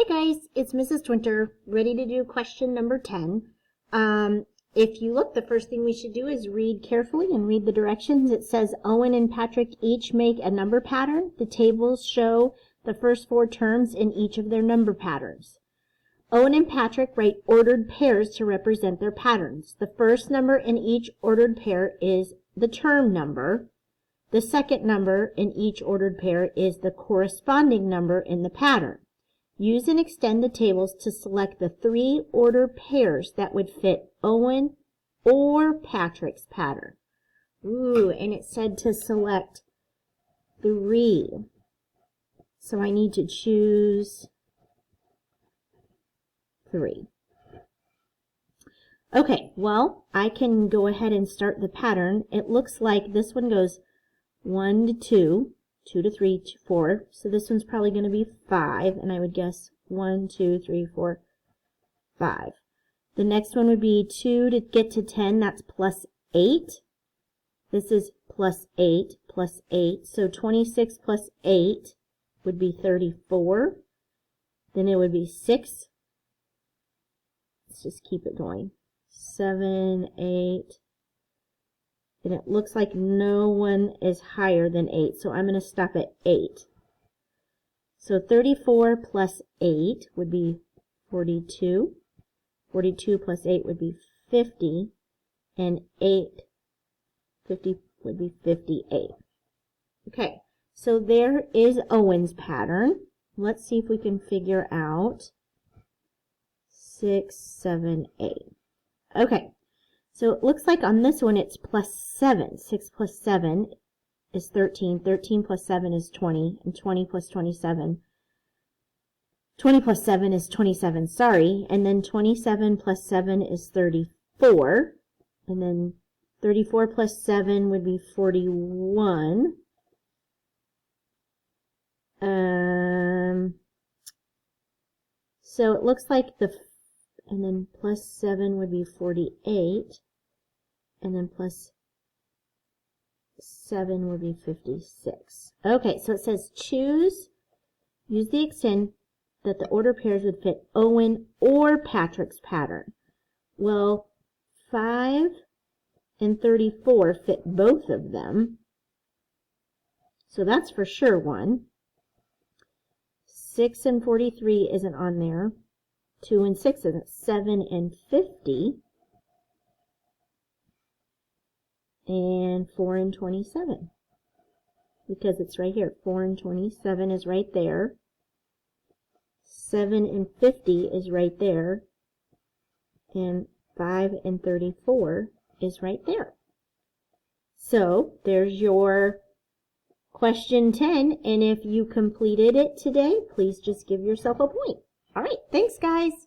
guys, it's Mrs. Twinter, ready to do question number 10. If you look, the first thing we should do is read carefully and read the directions. It says Owen and Patrick each make a number pattern. The tables show the first 4 terms in each of their number patterns. Owen and Patrick write ordered pairs to represent their patterns. The first number in each ordered pair is the term number. The second number in each ordered pair is the corresponding number in the pattern. Use and extend the tables to select the 3 order pairs that would fit Owen or Patrick's pattern. Ooh, and it said to select 3. So I need to choose 3. Okay, well, I can go ahead and start the pattern. It looks like this one goes 1 to 2. 2 to 3 to 4. So this one's probably going to be 5, and I would guess 1, 2, 3, 4, 5. The next one would be 2 to get to 10. That's plus 8. This is plus 8, plus 8. So 26 plus 8 would be 34. Then it would be 6. Let's just keep it going. 7, 8. And it looks like no one is higher than 8, so I'm going to stop at 8. So 34 plus 8 would be 42. 42 plus 8 would be 50. And 50 would be 58. Okay, so there is Owen's pattern. Let's see if we can figure out 6, 7, 8. Okay. So it looks like on this one it's plus 7. 6 plus 7 is 13. 13 plus 7 is 20. And 20 plus 27. 20 plus 7 is 27, sorry. And then 27 plus 7 is 34. And then 34 plus 7 would be 41. So it looks like and then plus 7 would be 48. And then plus 7 would be 56. Okay, so it says use the extend that the order pairs would fit Owen or Patrick's pattern. Well, 5 and 34 fit both of them. So that's for sure one. 6 and 43 isn't on there. 2 and 6 isn't. 7 and 50. And 4 and 27. Because it's right here. 4 and 27 is right there. 7 and 50 is right there. And 5 and 34 is right there. So there's your question 10. And if you completed it today, please just give yourself a point. All right, thanks guys.